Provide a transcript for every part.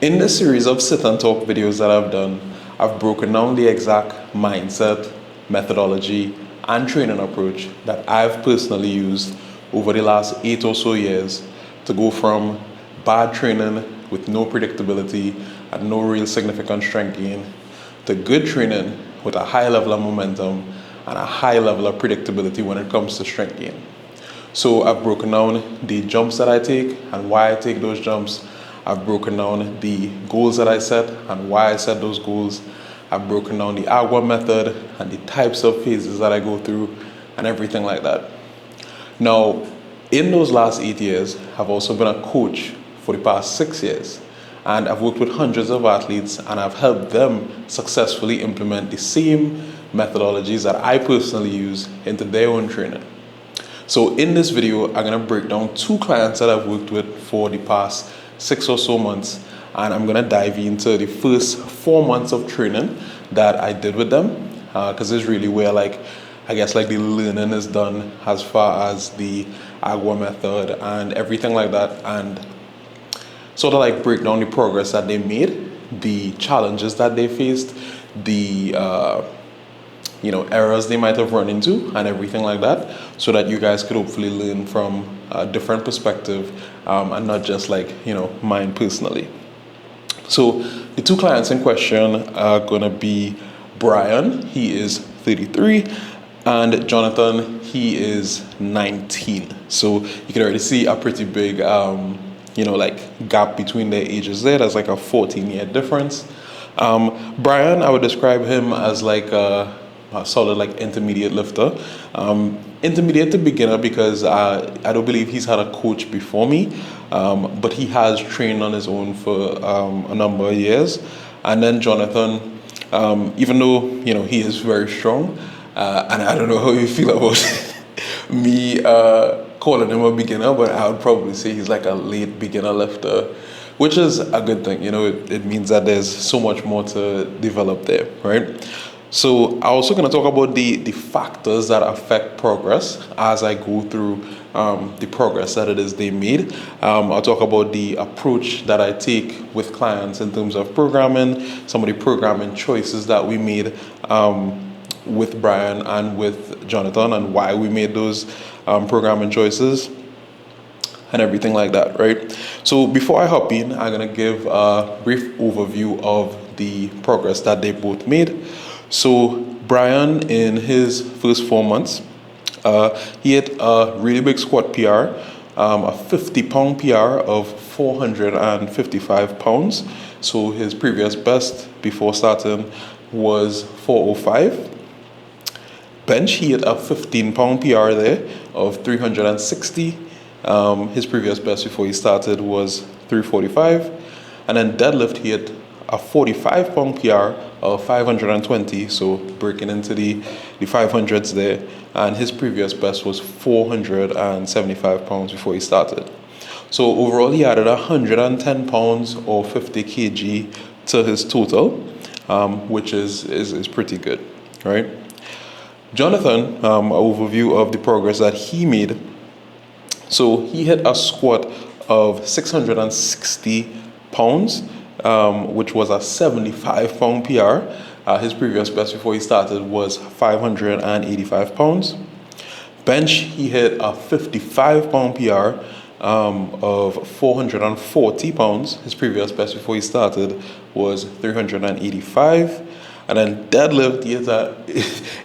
In this series of sit and talk videos that I've done, I've broken down the exact mindset, methodology, and training approach that I've personally used over the last 8 or so years to go from bad training with no predictability and no real significant strength gain to good training with a high level of momentum and a high level of predictability when it comes to strength gain. So I've broken down the jumps that I take and why I take those jumps. I've broken down the goals that I set and why I set those goals. I've broken down the AGWA method and the types of phases that I go through and everything like that. Now, in those last 8 years, I've also been a coach for the past 6 years. And I've worked with hundreds of athletes and I've helped them successfully implement the same methodologies that I personally use into their own training. So in this video, I'm going to break down 2 clients that I've worked with for the past 6 or so months, and I'm gonna dive into the first 4 months of training that I did with them, because it's really where I guess the learning is done as far as the AGWA method and everything like that, and sort of break down the progress that they made, the challenges that they faced, the errors they might have run into and everything like that, so that you guys could hopefully learn from a different perspective and not just mine personally. So the 2 clients in question are gonna be Brian, he is 33, and Jonathan, he is 19. So you can already see a pretty big gap between their ages there. That's like a 14-year difference. Brian, I would describe him as a solid intermediate lifter. Intermediate to beginner because I don't believe he's had a coach before me, but he has trained on his own for a number of years. And then Jonathan, even though he is very strong, and I don't know how you feel about me calling him a beginner, but I would probably say he's like a late beginner lifter, which is a good thing. It means that there's so much more to develop there, right? So I'm also going to talk about the factors that affect progress as I go through the progress that it is they made. I'll talk about the approach that I take with clients in terms of programming, some of the programming choices that we made with Brian and with Jonathan, and why we made those programming choices and everything like that, right? So before I hop in, I'm going to give a brief overview of the progress that they both made. So Brian, in his first 4 months, he hit a really big squat PR, a 50-pound PR of 455 pounds. So his previous best before starting was 405. Bench, he hit a 15-pound PR there of 360. His previous best before he started was 345. And then deadlift, he hit a 45-pound PR of 520, so breaking into the 500s there, and his previous best was 475 pounds before he started. So overall he added 110 pounds or 50 kg to his total, which is pretty good, right? Jonathan, an overview of the progress that he made. So he hit a squat of 660 pounds, which was a 75-pound PR. His previous best before he started was 585 pounds. Bench, he hit a 55-pound PR of 440 pounds. His previous best before he started was 385. And then deadlift, he hit an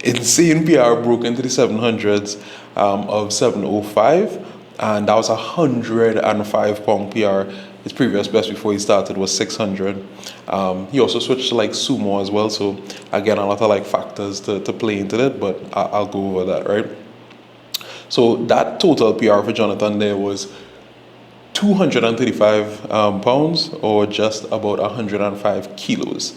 insane PR, broke into the 700s of 705. And that was a 105-pound PR. His previous best before he started was 600. He also switched to sumo as well. So again, a lot of factors to play into it, but I'll go over that, right? So that total PR for Jonathan there was 235 pounds, or just about 105 kilos.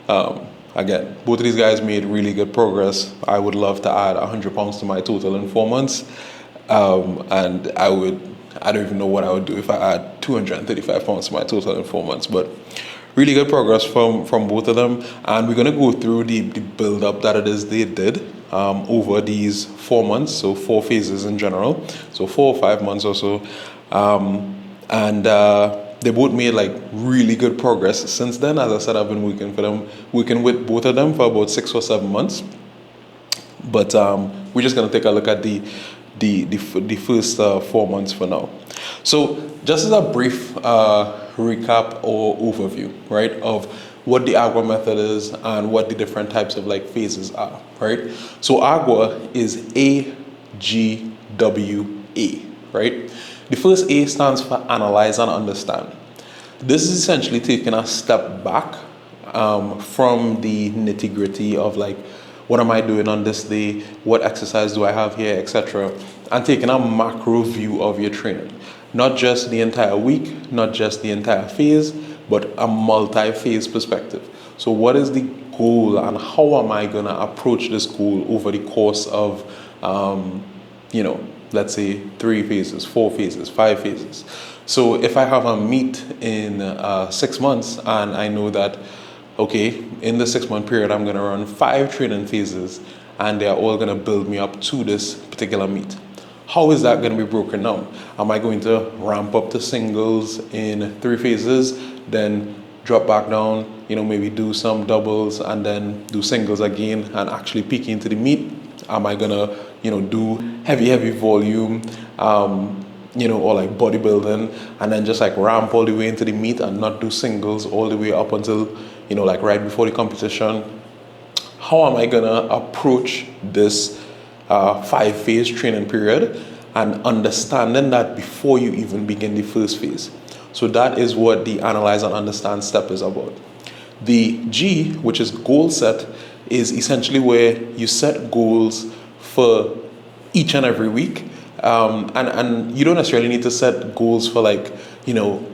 Again, both of these guys made really good progress. I would love to add 100 pounds to my total in 4 months. And I don't even know what I would do if I add 235 pounds to my total in 4 months, but really good progress from both of them. And we're going to go through the build up that it is they did over these 4 months, so 4 phases in general, so 4 or 5 months or so. And they both made like really good progress since then. As I said, I've been working with both of them for about 6 or 7 months. But we're just gonna take a look at the first 4 months for now. So just as a brief recap or overview, right, of what the AGWA method is and what the different types of like phases are, right? So AGWA is AGWA, right? The first A stands for analyze and understand. This is essentially taking a step back from the nitty gritty of like, what am I doing on this day? What exercise do I have here, etc. And taking a macro view of your training. Not just the entire week, not just the entire phase, but a multi-phase perspective. So what is the goal and how am I gonna approach this goal over the course of, let's say 3 phases, 4 phases, 5 phases. So if I have a meet in 6 months and I know that, okay, in the 6-month period, I'm gonna run 5 training phases and they're all gonna build me up to this particular meet. How is that gonna be broken down? Am I going to ramp up to singles in 3 phases, then drop back down, maybe do some doubles and then do singles again and actually peak into the meet? Am I gonna, do heavy volume, or like bodybuilding and then just like ramp all the way into the meet and not do singles all the way up until, like right before the competition? How am I gonna approach this 5-phase training period and understanding that before you even begin the first phase? So that is what the analyze and understand step is about. The G, which is goal set, is essentially where you set goals for each and every week. And you don't necessarily need to set goals for like,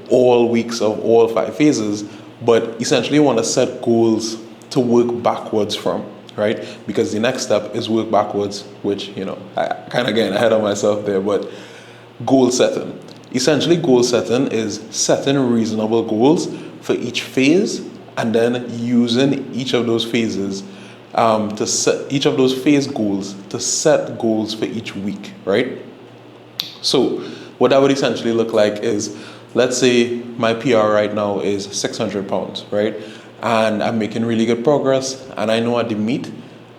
all weeks of all 5 phases, but essentially you want to set goals to work backwards from, right? Because the next step is work backwards, which, I kind of getting ahead of myself there, but goal setting. Essentially, goal setting is setting reasonable goals for each phase and then using each of those phases to set each of those phase goals to set goals for each week, right? So what that would essentially look like is, let's say my PR right now is 600 pounds, right? And I'm making really good progress and I know at the meet,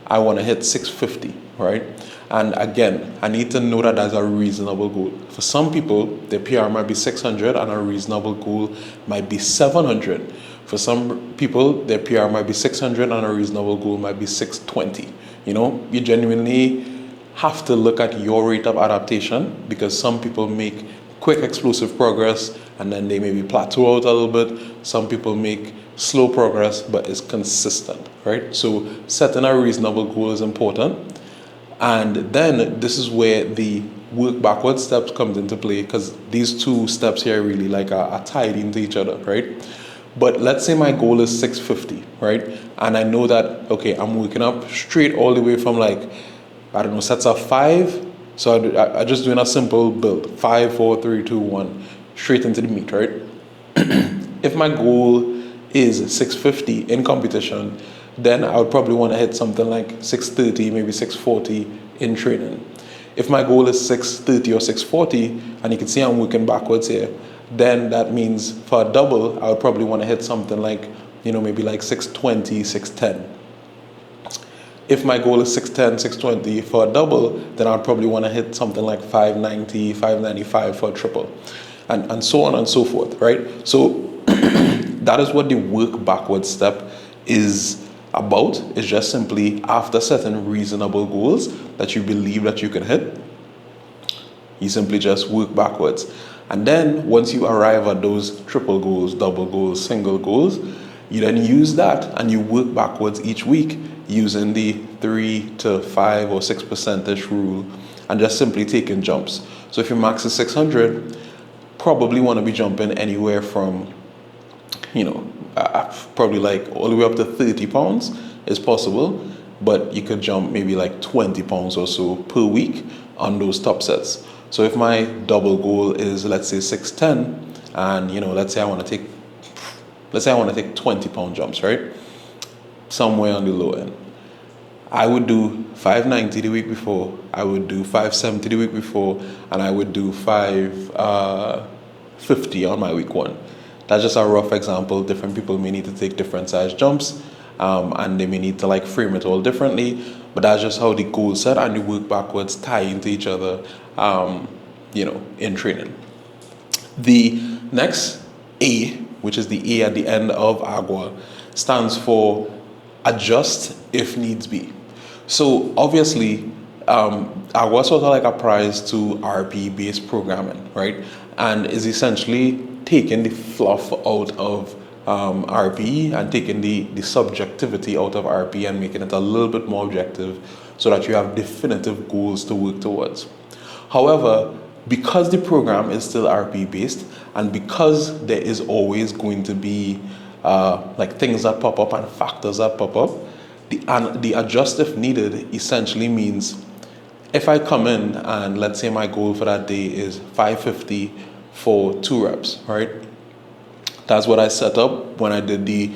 I want to hit 650, right? And again, I need to know that as a reasonable goal. For some people, their PR might be 600 and a reasonable goal might be 700. For some people, their PR might be 600 and a reasonable goal might be 620. You genuinely have to look at your rate of adaptation, because some people make quick explosive progress and then they maybe plateau out a little bit. Some people make slow progress but it's consistent, right? So setting a reasonable goal is important. And then this is where the work backward steps comes into play, because these 2 steps here really like are tied into each other, right? But let's say my goal is 650, right? And I know that, okay, I'm working up straight all the way from like, sets of 5. So I just doing a simple build, 5, 4, 3, 2, 1, straight into the meet, right? If my goal is 650 in competition, then I would probably want to hit something like 630, maybe 640 in training. If my goal is 630 or 640, and you can see I'm working backwards here, then that means for a double, I would probably want to hit something like, maybe like 620, 610. If my goal is 610, 620 for a double, then I'd probably want to hit something like 590, 595 for a triple, and so on and so forth, right? So that is what the work backwards step is about. It's just simply after setting reasonable goals that you believe that you can hit, you simply just work backwards. And then once you arrive at those triple goals, double goals, single goals, you then use that and you work backwards each week using the 3 to 5 or 6% rule and just simply taking jumps. So if your max is 600, probably want to be jumping anywhere from, probably like all the way up to 30 pounds is possible, but you could jump maybe like 20 pounds or so per week on those top sets. So if my double goal is, let's say 610, and let's say I want to take 20 pound jumps, right? Somewhere on the low end. I would do 590 the week before, I would do 570 the week before, and I would do 550 on my week 1. That's just a rough example. Different people may need to take different size jumps, and they may need to like frame it all differently. But that's just how the goal set and the work backwards tie into each other, in training. The next A, which is the A at the end of AGWA, stands for adjust if needs be. So obviously, AGWA is sort of like a prize to RP-based programming, right? And is essentially taking the fluff out of RP and taking the subjectivity out of RP and making it a little bit more objective so that you have definitive goals to work towards. However, because the program is still RP based and because there is always going to be like things that pop up and factors that pop up, the adjust if needed essentially means if I come in and let's say my goal for that day is 550 for 2 reps, right? That's what I set up when I did the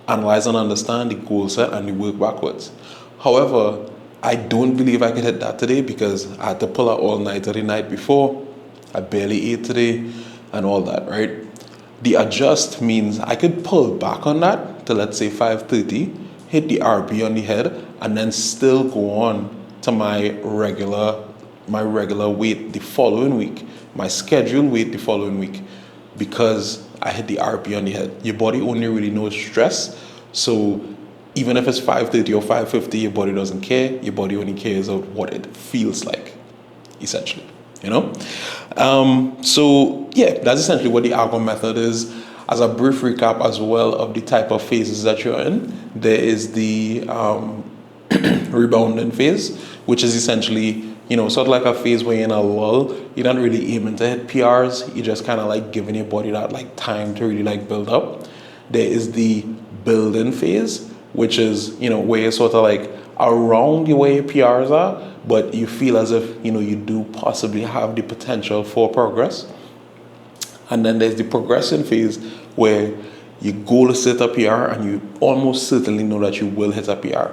analyze and understand, the goal set, and the work backwards. However, I don't believe I could hit that today because I had to pull out all nighter the night before. I barely ate today and all that, right? The adjust means I could pull back on that to let's say 530, hit the RP on the head, and then still go on to my regular weight the following week, my scheduled weight the following week, because I hit the RP on the head. Your body only really knows stress, so even if it's 530 or 550, your body doesn't care. Your body only cares about what it feels like, essentially. So yeah, that's essentially what the AGWA method is. As a brief recap as well of the type of phases that you're in, there is the rebounding phase, which is essentially, sort of like a phase where you're in a lull. You're not really aiming to hit PRs. You're just kind of like giving your body that like time to really like build up. There is the building phase, which is, where you're sort of like around where your PRs are, but you feel as if, you do possibly have the potential for progress. And then there's the progression phase where your goal is to hit a PR and you almost certainly know that you will hit a PR.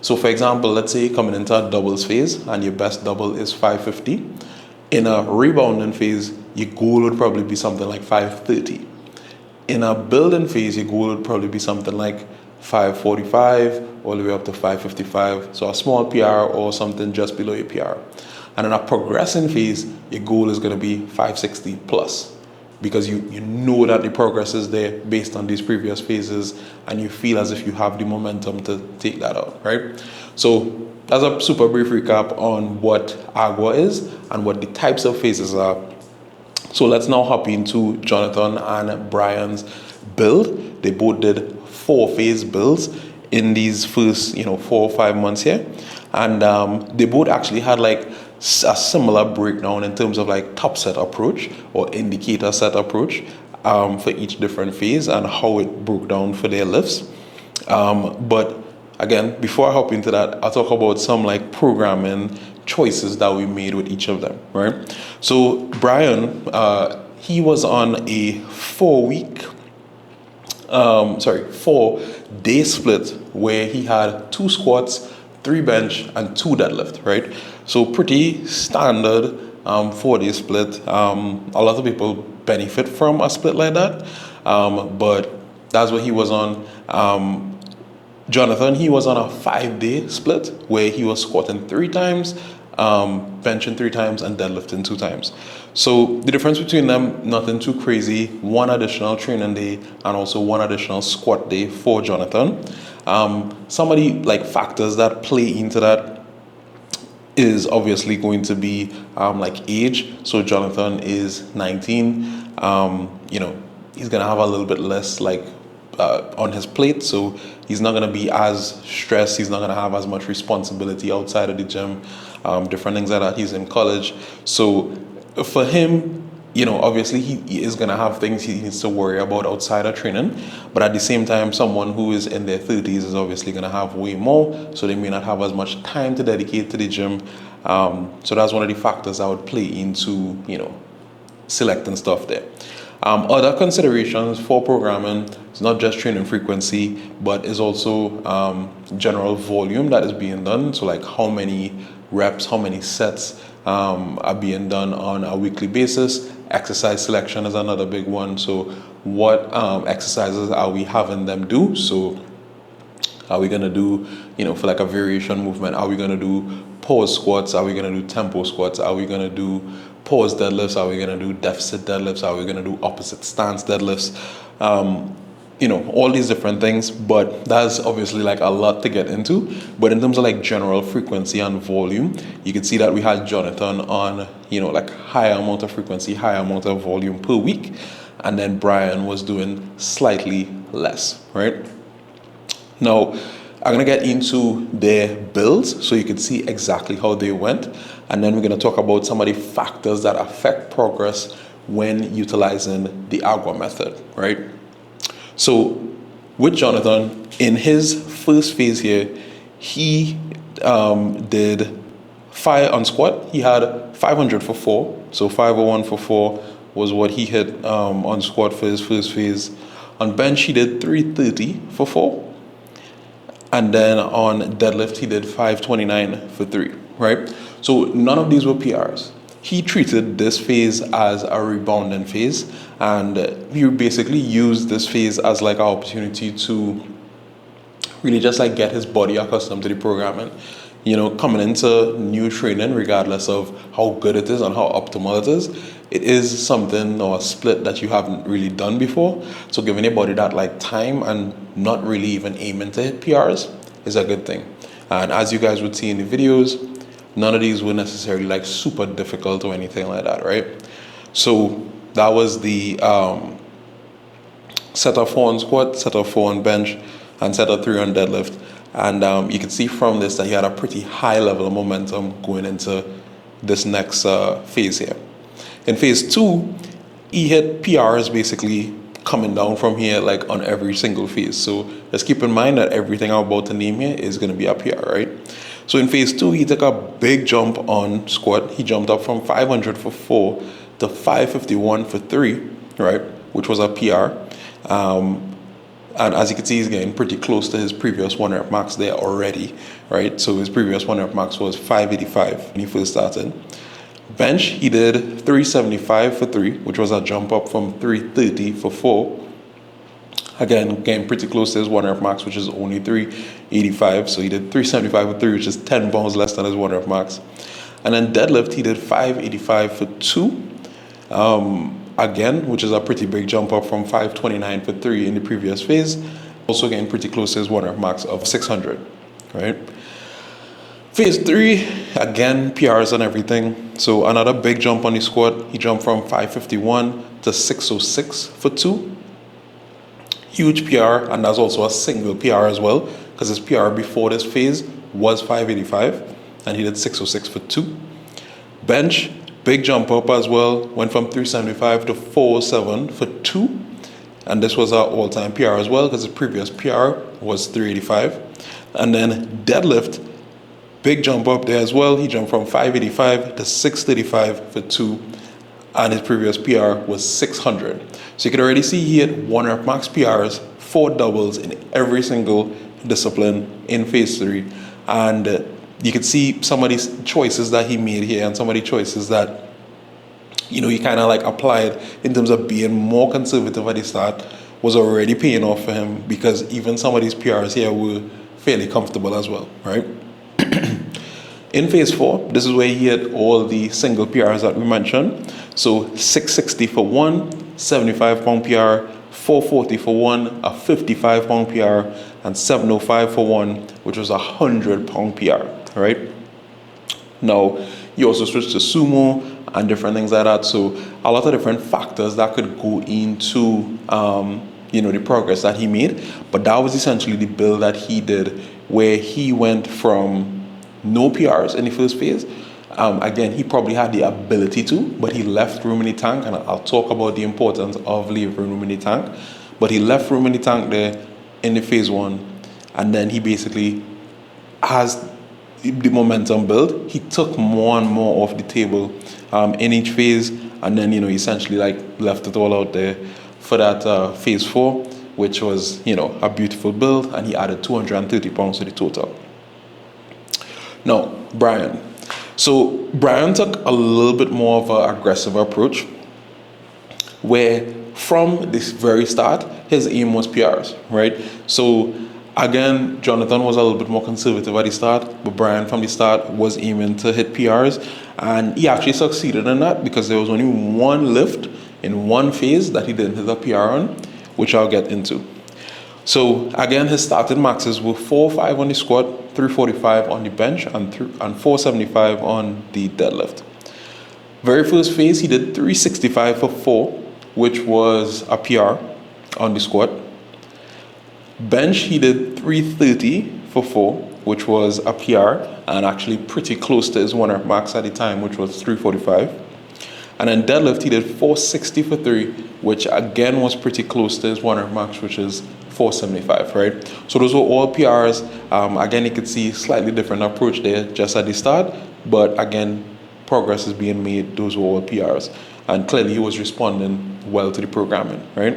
So for example, let's say you're coming into a doubles phase and your best double is 550. In a rebounding phase, your goal would probably be something like 530. In a building phase, your goal would probably be something like 545 all the way up to 555. So a small PR or something just below your PR. And in a progressing phase, your goal is going to be 560 plus, because you know that the progress is there based on these previous phases and you feel as if you have the momentum to take that out, right? So that's a super brief recap on what AGWA is and what the types of phases are. So let's now hop into Jonathan and Brian's build. They both did 4-phase builds in these first 4 or 5 months here, and they both actually had like a similar breakdown in terms of like top set approach or indicator set approach for each different phase and how it broke down for their lifts. But again, before I hop into that, I'll talk about some like programming choices that we made with each of them, right? So Brian, he was on a 4-day split where he had 2 squats, 3 bench, and 2 deadlift, right? So pretty standard 4-day split. A lot of people benefit from a split like that, but that's what he was on. Jonathan, he was on a 5-day split where he was squatting 3 times, benching 3 times, and deadlifting 2 times. So the difference between them, nothing too crazy. 1 additional training day and also 1 additional squat day for Jonathan. Some of the like factors that play into that is obviously going to be like age. So Jonathan is 19. He's gonna have a little bit less like on his plate, so he's not gonna be as stressed. He's not gonna have as much responsibility outside of the gym, different things like that. He's in college, so for him, obviously he is gonna have things he needs to worry about outside of training. But at the same time, someone who is in their 30s is obviously gonna have way more, so they may not have as much time to dedicate to the gym. So that's one of the factors that would play into selecting stuff there. Other considerations for programming is not just training frequency, but is also general volume that is being done. So like how many reps, how many sets are being done on a weekly basis. Exercise selection is another big one. So what exercises are we having them do. So are we gonna do, for like a variation movement, are we gonna do pause squats? Are we gonna do tempo squats? Are we gonna do pause deadlifts? Are we gonna do deficit deadlifts? Are we gonna do opposite stance deadlifts? All these different things, but that's obviously like a lot to get into. But in terms of like general frequency and volume, you can see that we had Jonathan on, like higher amount of frequency, higher amount of volume per week. And then Brian was doing slightly less, right? Now, I'm going to get into their builds so you can see exactly how they went. And then we're going to talk about some of the factors that affect progress when utilizing the AGWA method, right? So with Jonathan, in his first phase here, he did 5 on squat. He had 500 for 4. So 501 for 4 was what he hit on squat for his first phase. On bench, he did 330 for 4. And then on deadlift, he did 529 for 3, right? So none of these were PRs. He treated this phase as a rebounding phase, and he basically used this phase as like an opportunity to really just like get his body accustomed to the programming. Coming into new training, regardless of how good it is and how optimal it is something or a split that you haven't really done before. So giving your body that like time and not really even aiming to hit PRs is a good thing. And as you guys would see in the videos, none of these were necessarily like super difficult or anything like that, right? So that was the set of 4 on squat, set of 4 on bench, and set of 3 on deadlift. And you can see from this that he had a pretty high level of momentum going into this next phase here. In phase 2, he hit PRs basically coming down from here like on every single phase. So just keep in mind that everything I'm about to name here is going to be a PR, right? So in phase 2, he took a big jump on squat. He jumped up from 500 for 4 to 551 for 3, right? Which was a PR. And as you can see, he's getting pretty close to his previous 1 rep max there already, right? So his previous 1 rep max was 585 when he first started. Bench, he did 375 for 3, which was a jump up from 330 for 4. Again, getting pretty close to his 1 rep max, which is only 385. So he did 375 for 3, which is 10 pounds less than his 1 rep max. And then deadlift, he did 585 for 2. Again, which is a pretty big jump up from 529 for 3 in the previous phase. Also getting pretty close to his 1 rep max of 600, right? Phase 3, again, PRs and everything. So another big jump on the squat. He jumped from 551 to 606 for 2. Huge PR, and that's also a single PR as well, because his PR before this phase was 585, and he did 606 for 2. Bench, big jump up as well, went from 375 to 407 for 2, and this was our all-time PR as well, because the previous PR was 385. And then deadlift, big jump up there as well. He jumped from 585 to 635 for 2, and his previous PR was 600. So you can already see he hit 1 rep max PRs, 4 doubles in every single discipline in phase 3. And you can see some of these choices that he made here and some of the choices that, he kind of like applied in terms of being more conservative at the start was already paying off for him, because even some of these PRs here were fairly comfortable as well, right? In phase 4, this is where he hit all the single PRs that we mentioned. So 660 for 1, 75 pound PR, 440 for 1, a 55 pound PR, and 705 for 1, which was a 100 pound PR, right? Now, he also switched to sumo and different things like that. So a lot of different factors that could go into, the progress that he made. But that was essentially the build that he did, where he went from no PRs in the first phase. Again, he probably had the ability to, but he left room in the tank, and I'll talk about the importance of leaving room in the tank. But he left room in the tank there in the phase 1, and then he basically has the momentum build. He took more and more off the table in each phase, and then essentially like left it all out there for that phase 4, which was a beautiful build, and he added 230 pounds to the total. Now, Brian. So Brian took a little bit more of an aggressive approach, where from this very start, his aim was PRs, right? So again, Jonathan was a little bit more conservative at the start, but Brian from the start was aiming to hit PRs, and he actually succeeded in that because there was only one lift in one phase that he didn't hit a PR on, which I'll get into. So again, his starting maxes were 405 on the squat, 345 on the bench, and 475 on the deadlift. Very first phase, he did 365 for 4, which was a PR on the squat. Bench, he did 330 for 4, which was a PR, and actually pretty close to his 1 rep max at the time, which was 345. And then deadlift, he did 460 for 3, which again was pretty close to his 1 rep max, which is 475, right? So those were all PRs. Again, you could see slightly different approach there just at the start, but again, progress is being made. Those were all PRs. And clearly he was responding well to the programming, right?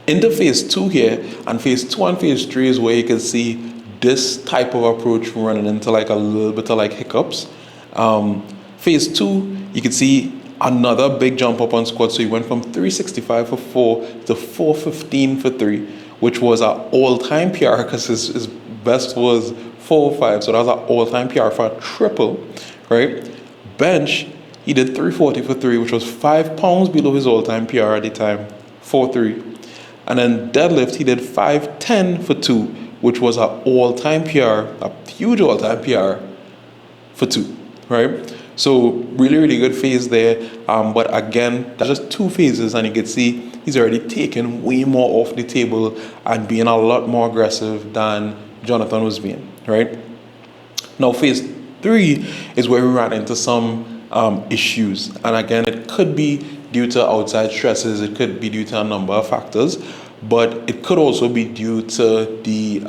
Into phase 2 here, and phase 2 and phase 3 is where you can see this type of approach running into like a little bit of like hiccups. Phase 2, you can see another big jump up on squat. So he went from 365 for 4 to 415 for 3, which was an all-time PR because his best was 405. So that was an all-time PR for a triple, right? Bench, he did 340 for 3, which was 5 pounds below his all-time PR at the time, 4-3. And then deadlift, he did 510 for 2, which was an all-time PR, a huge all-time PR for 2, right? So really, really good phase there. But again, that's just 2 phases, and you can see he's already taken way more off the table and being a lot more aggressive than Jonathan was being, right? Now, phase 3 is where we ran into some issues. And again, it could be due to outside stresses, it could be due to a number of factors, but it could also be due to the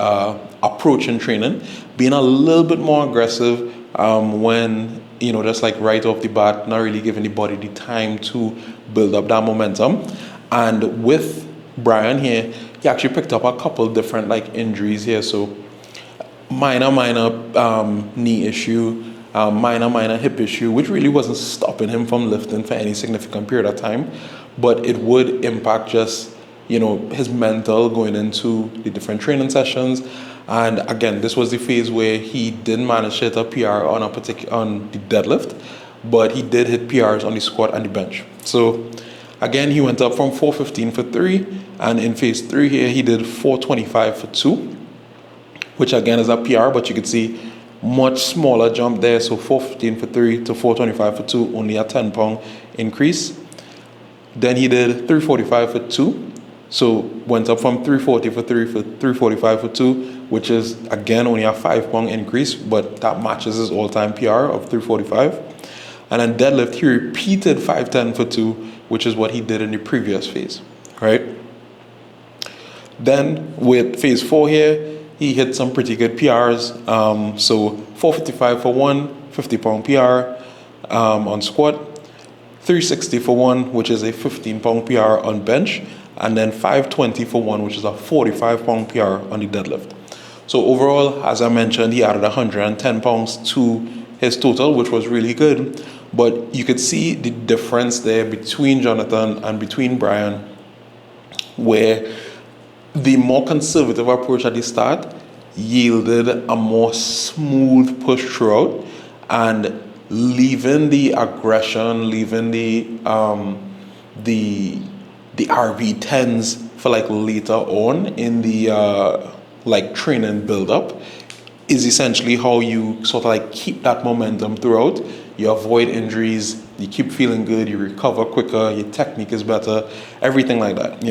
approach in training, being a little bit more aggressive when, just like right off the bat, not really giving the body the time to build up that momentum. And with Brian here, he actually picked up a couple different like injuries here. So minor knee issue, minor hip issue, which really wasn't stopping him from lifting for any significant period of time, but it would impact just, his mental going into the different training sessions. And again, this was the phase where he didn't manage to hit a PR on on the deadlift, but he did hit PRs on the squat and the bench. So again, he went up from 415 for 3, and in phase 3 here, he did 425 for 2, which again is a PR, but you can see much smaller jump there. So 415 for 3 to 425 for 2, only a 10-pound increase. Then he did 345 for 2. So went up from 340 for 3 to 345 for 2, which is again only a 5-pound increase, but that matches his all-time PR of 345. And then deadlift, he repeated 510 for 2, which is what he did in the previous phase, right? Then with phase 4 here, he hit some pretty good PRs. So 455 for 1, 50-pound PR on squat, 360 for 1, which is a 15-pound PR on bench, and then 520 for 1, which is a 45-pound PR on the deadlift. So overall, as I mentioned, he added 110 pounds to his total, which was really good. But you could see the difference there between Jonathan and between Brian, where the more conservative approach at the start yielded a more smooth push throughout, and leaving the aggression, leaving the RB10s for like later on in the like training build up is essentially how you sort of like keep that momentum throughout. You avoid injuries, you keep feeling good, you recover quicker, your technique is better, everything like that,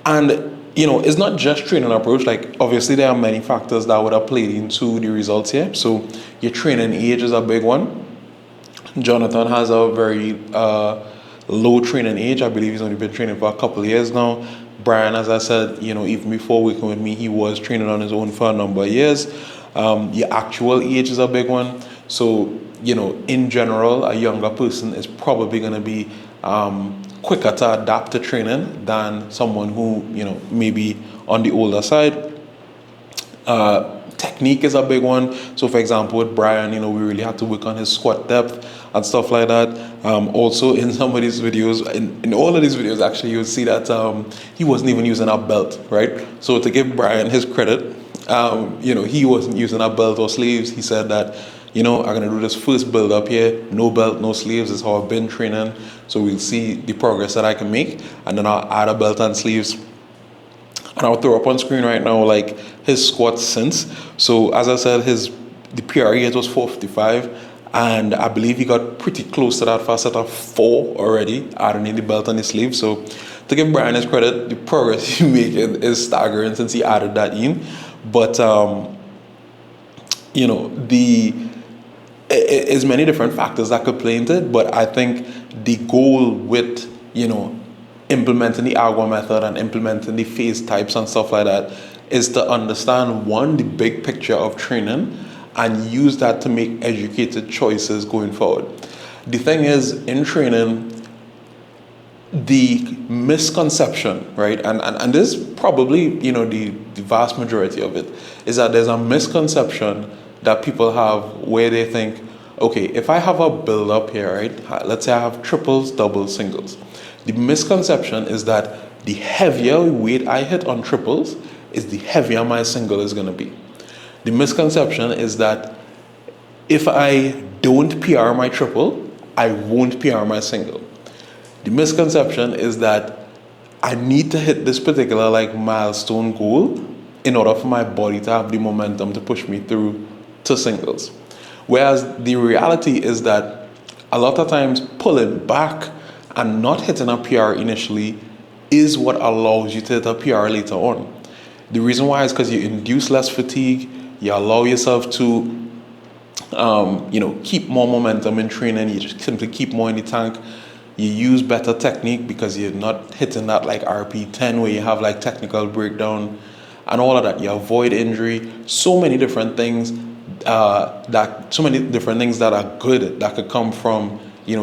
And it's not just training approach. Like obviously there are many factors that would have played into the results here. So your training age is a big one. Jonathan has a very low training age. I believe he's only been training for a couple of years now. Brian, as I said, even before working with me, he was training on his own for a number of years. Your actual age is a big one. So, in general, a younger person is probably going to be quicker to adapt to training than someone who, maybe on the older side. technique is a big one. So for example, with Brian, we really had to work on his squat depth and stuff like that. Also in some of these videos, in all of these videos actually, you'll see that he wasn't even using a belt, right? So to give Brian his credit, he wasn't using a belt or sleeves. He said that, I'm gonna do this first build up here, no belt, no sleeves, is how I've been training. So we'll see the progress that I can make, and then I'll add a belt and sleeves. And I'll throw up on screen right now like his squats since. So as I said, the PR height was 455, and I believe he got pretty close to that for a set of 4 already, adding in the belt and the sleeve. So to give Brian his credit, the progress he's making is staggering since he added that in. But is many different factors that could play into it. But I think the goal with implementing the AGWA method and implementing the phase types and stuff like that is to understand, one, the big picture of training, and use that to make educated choices going forward. The thing is, in training, the misconception, right, and this is probably, the vast majority of it, is that there's a misconception that people have where they think, okay, if I have a build up here, right, let's say I have triples, doubles, singles. The misconception is that the heavier weight I hit on triples is the heavier my single is going to be. The misconception is that if I don't PR my triple, I won't PR my single. The misconception is that I need to hit this particular milestone goal in order for my body to have the momentum to push me through to singles. Whereas the reality is that a lot of times pulling back and not hitting a PR initially is what allows you to hit a PR later on. The reason why is because you induce less fatigue, you allow yourself to keep more momentum in training, you just simply keep more in the tank, you use better technique because you're not hitting that RP10 where you have technical breakdown and all of that. You avoid injury, so many different things that are good that could come from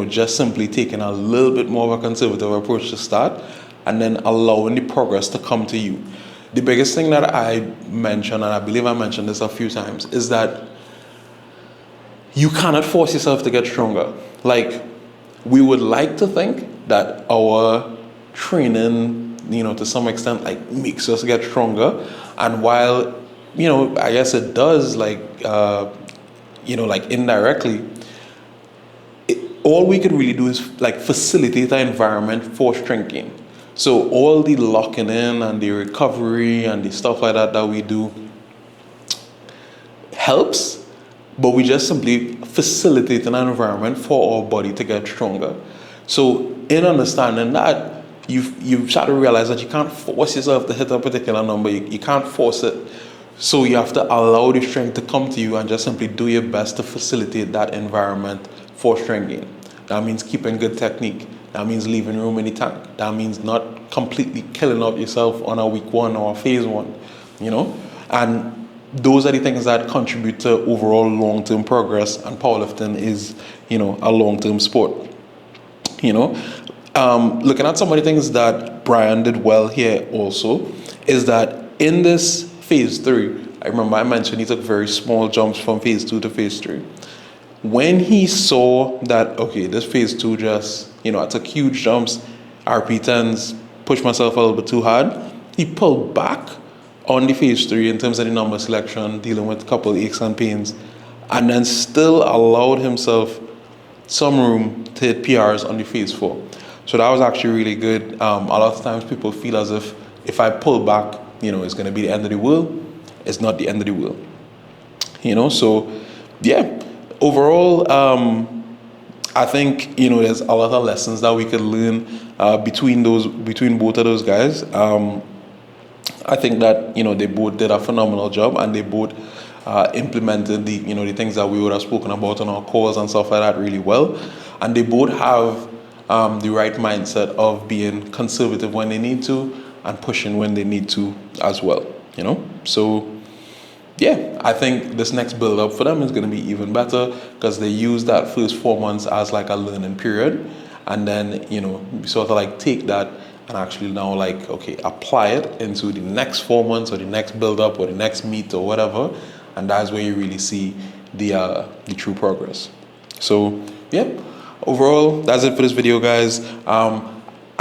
just simply taking a little bit more of a conservative approach to start and then allowing the progress to come to you. The biggest thing that I mentioned, and I believe I mentioned this a few times, is that you cannot force yourself to get stronger. We would like to think that our training, to some extent, makes us get stronger. And while, I guess it does, indirectly, all we can really do is facilitate an environment for strength gain. So all the locking in and the recovery and the stuff like that we do helps, but we just simply facilitate an environment for our body to get stronger. So in understanding that, you've started to realize that you can't force yourself to hit a particular number. You can't force it. So you have to allow the strength to come to you and just simply do your best to facilitate that environment for strength gain. That means keeping good technique. That means leaving room in the tank. That means not completely killing up yourself on a week 1 or a phase 1, And those are the things that contribute to overall long-term progress, and powerlifting is, a long-term sport. Looking at some of the things that Brian did well here also is that in this phase 3, I remember I mentioned he took very small jumps from phase 2 to phase 3. When he saw that, okay, this phase 2 just, I took huge jumps, RP10s, pushed myself a little bit too hard, he pulled back on the phase 3 in terms of the number selection, dealing with a couple of aches and pains, and then still allowed himself some room to hit PRs on the phase 4. So that was actually really good. A lot of times people feel as if I pull back, it's going to be the end of the world. It's not the end of the world. So yeah. Overall, I think there's a lot of lessons that we could learn between both of those guys. I think that they both did a phenomenal job, and they both implemented the things that we would have spoken about on our calls and stuff like that really well, and they both have the right mindset of being conservative when they need to and pushing when they need to as well. So. Yeah, I think this next build up for them is going to be even better because they use that first 4 months as a learning period, and then sort of take that and actually now apply it into the next 4 months or the next build up or the next meet or whatever, and that's where you really see the true progress. So yeah, overall that's it for this video, guys.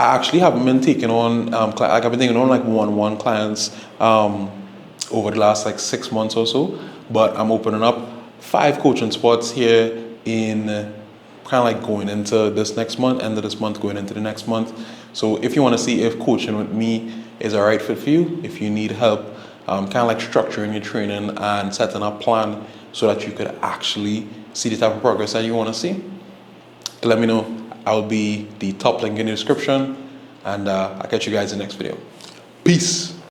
I actually haven't been taking on like I've been taking on like one-on-one clients over the last like 6 months or so, but I'm opening up 5 coaching spots here in kind of like going into this next month, end of this month, going into the next month. So if you want to see if coaching with me is a right fit for you, if you need help kind of like structuring your training and setting up a plan so that you could actually see the type of progress that you want to see, let me know. I'll be the top link in the description, and I'll catch you guys in the next video. Peace.